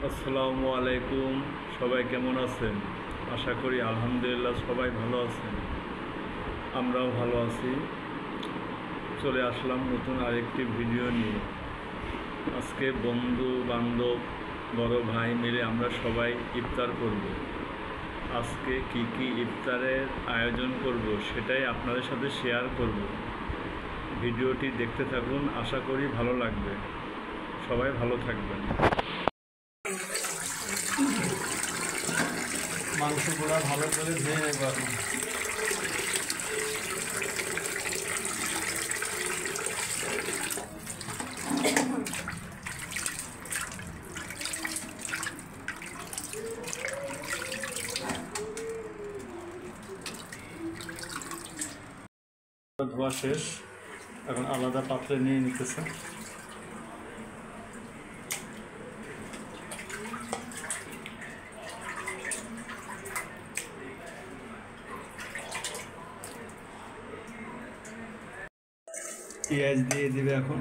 আসসালামু আলাইকুম। সবাই কেমন আছেন? আশা করি আলহামদুলিল্লাহ সবাই ভালো আছেন। আমরাও ভালো আছি। চলে আসলাম নতুন আরেকটি ভিডিও নিয়ে। আজকে বন্ধু বান্ধব বড় ভাই মিলে আমরা সবাই ইফতার করব। আজকে কি ইফতারের আয়োজন করব সেটাই আপনাদের সাথে শেয়ার করব। ভিডিওটি দেখতে থাকুন, আশা করি ভালো লাগবে। সবাই ভালো থাকবেন। মাংসগুলো ভালো করে ধুয়ে নেবার ধোয়া শেষ, এখন আলাদা পাত্রে নিয়ে নিতেছে। পেঁয়াজ দিয়ে দিবে এখন।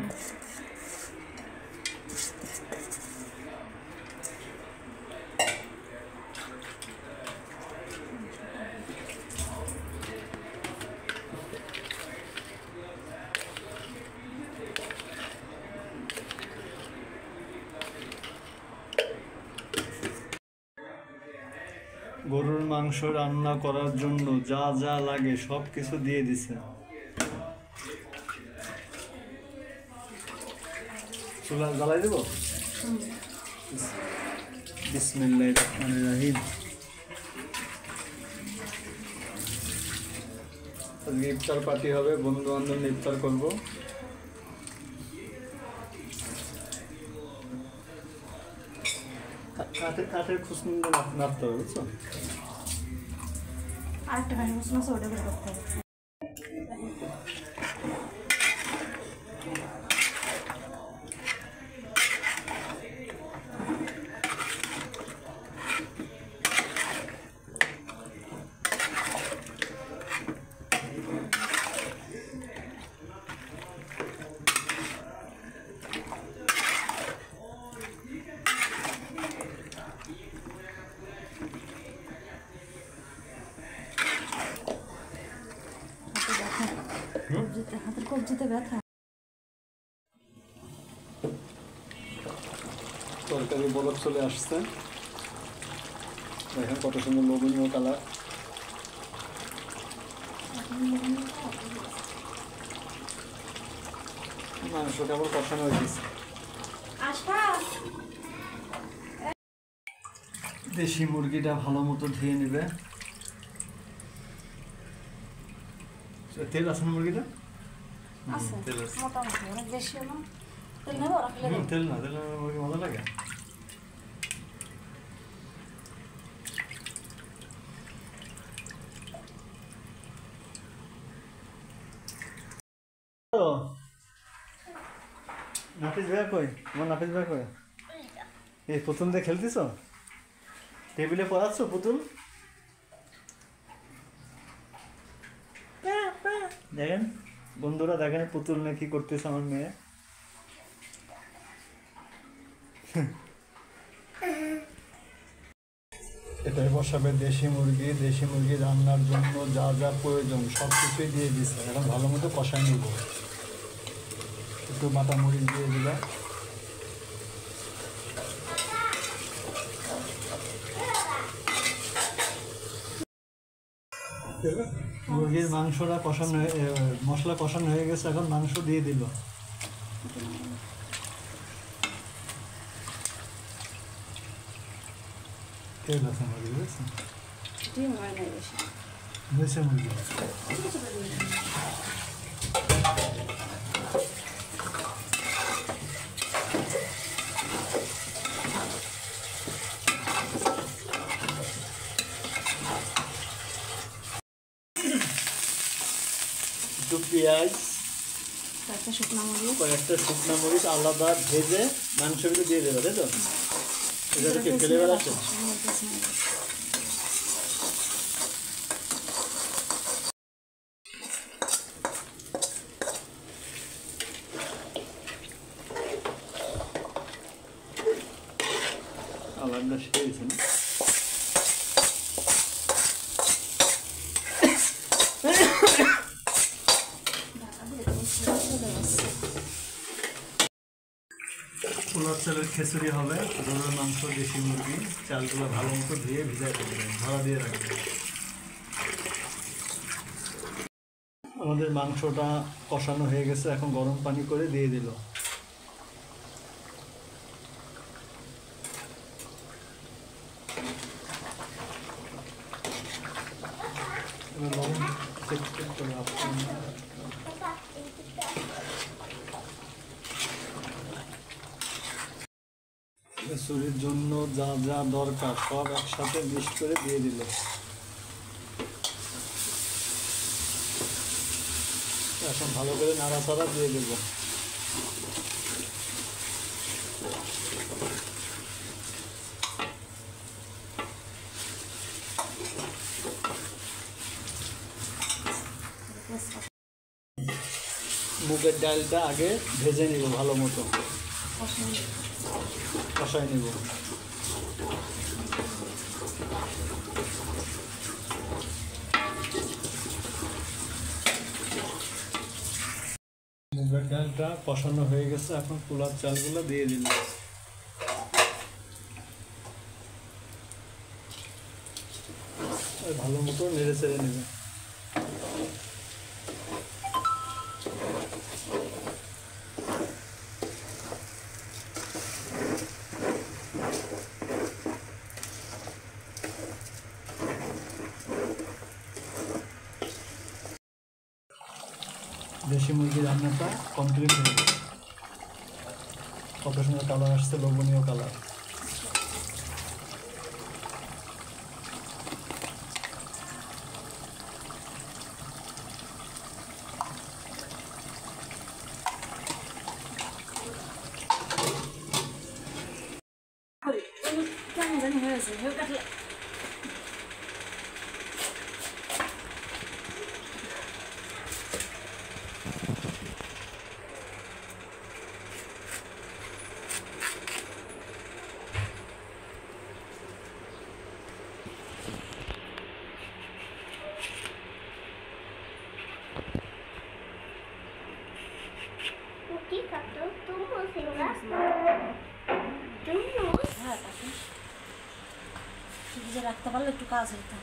গরুর মাংস রান্না করার জন্য যা যা লাগে সব কিছু দিয়ে দিছে। চুলা জ্বালাই দেব। বিসমিল্লাহির রহমানির রহিম। আজকে ইফতার পার্টি হবে, বন্ধু বান্ধব ইফতার করবো। কাঠের খুশনি নাড়তে হবে, বুঝছো? আরেকটা কাঠের খুশনি আছে, ওটা বের করতে হবে। হাতের কবজিতে ব্যথা। তরকারি বলক চলে আসছে, দেখেন কত সুন্দর লোভনীয় কালার। মাংস কেবল কষানো হয়ে গেছে। দেশি মুরগিটা ভালো মতো ধুয়ে নেবে। তেল আছে না মুরগিটা? তেল আছে, মোটামুটি অনেক বেশি হলো। তেল নেবো? তেল না, তেল মুরগি মজা লাগে। নাফিস ভাইয়া কই? আমার নাফিস ভাই কই? এই পুতুল দিয়ে খেলতেছ? টেবিলে পড়াচ্ছ পুতুল? দেখেন বন্ধুরা, দেখেন পুতুল নিয়ে কি করতেছে আমার মেয়ে। এটাই বসাবে দেশি মুরগি। দেশি মুরগি রান্নার জন্য যা যা প্রয়োজন সব কিছুই দিয়ে দিচ্ছে। এখন ভালো মতো কষায় নিব। একটু বাটা মরিচ দিয়ে দিলাম। মুরগির মাংসটা কষানো, মশলা কষানো হয়ে গেছে, এখন মাংস দিয়ে দিল। তেল আছে মুরগি, বুঝছেন? হয়েছে মুরগি। একটু পেঁয়াজ, কয়েকটা শুকনো মরিচ আলাদা ভেজে মাংসগুলো দিয়ে দেবে, তাই তো? এটা কি ফ্লেভার আছে? আলাদা শিখেছেন। পোলাও চালের খিচুড়ি হবে, গরুর মাংস, দেশি মুরগি, চালগুলো ভালো মতো ধুয়ে ভিজাই রাখবেন, ধরা দিয়ে রাখবেন। আমাদের মাংসটা কষানো হয়ে গেছে, এখন গরম পানি করে দিয়ে দিল। এবার লবণ চেক করে আপনি খিচুড়ির জন্য যা যা দরকার সব একসাথে মিক্স করে দিয়ে দিল। এখন ভালো করে নাড়াচাড়া দিয়ে দেব। মুগের ডালটা আগে ভেজে নিব, ভালো মতো কষাই নিব। মুগের ডালটা কষানো হয়ে গেছে, এখন পোলার চালগুলো দিয়ে দিল। ভালো মতো নেড়ে চেড়ে নেবে। দেশি মুরগির রান্নাটা কমপ্লিট হয়ে গেছে। কত সুন্দর কালার আসছে, লোভনীয় কালার। কেমন জানি হয়েছে কাটলে রাখতে পারলে একটু কাজ হইতো।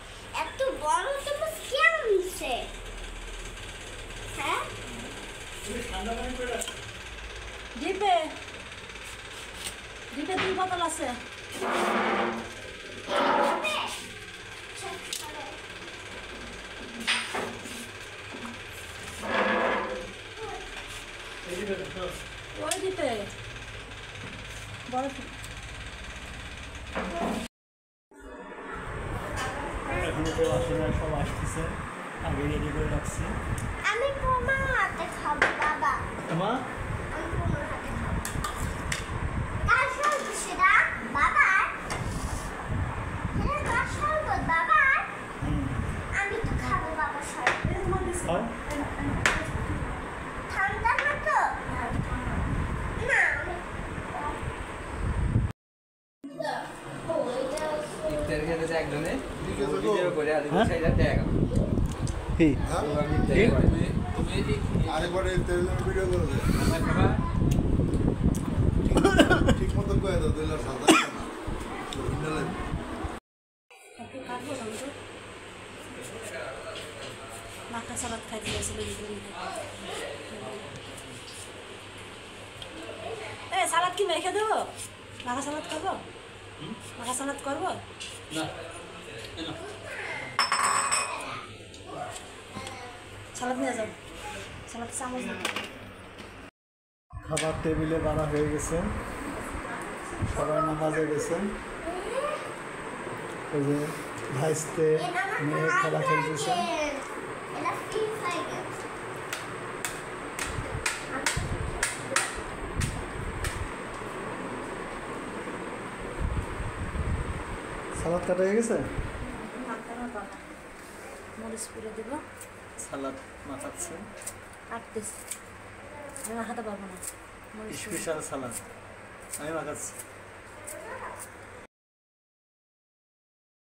এত বড় চামচ কে আনছে? হ্যাঁ ডিপে ডিপে 2 বোতল আছে। ওই ডিপে বড় এখনো কেউ আসে না, সব আসতেছে, আগে রেডি করে রাখছি। আমি তোমার হাতে খাবো বাবা। তোমার আমি তোমার হাতে খাবো। কার শরবত সেটা? বাবার? হ্যাঁ, কার শরবত? বাবার? আমি তো খাবো বাবার শরবত। খাও। ঠান্ডা না তো? না, ইফতার খেতে যে একজনে ভিডিও করে আর 2000 টাকা। কি আরেকবারে তেলের ভিডিও করে দে। আমার খাবা ঠিক মতো করে দাও, দিলে সাদা না ভিন্ডালে মাখা সালাদ খাইতে গেছিল। সালাদ কি মেখে দেবো? মাখা সালাদ খাবো? মাখা সালাদ করবো? সালাদ নিয়ে যাও, সালাদ চামচ নিয়ে খাবার টেবিলে বাড়া হয়ে গেছে, সবাই নামাজে গেছেন। ওই যে ভাইস্তে মেয়ে খেলা খেলতেছে। এটা ঠিক হয়ে গেছে। সালাদ কাটা হয়ে গেছে, মরিচ পুড়ে দেবো। সালাদ মাখাচ্ছে। কাটতেছি, আমি মাখাতে পারবো না। মরিচ স্পেশাল সালাদ আমি মাখাচ্ছি।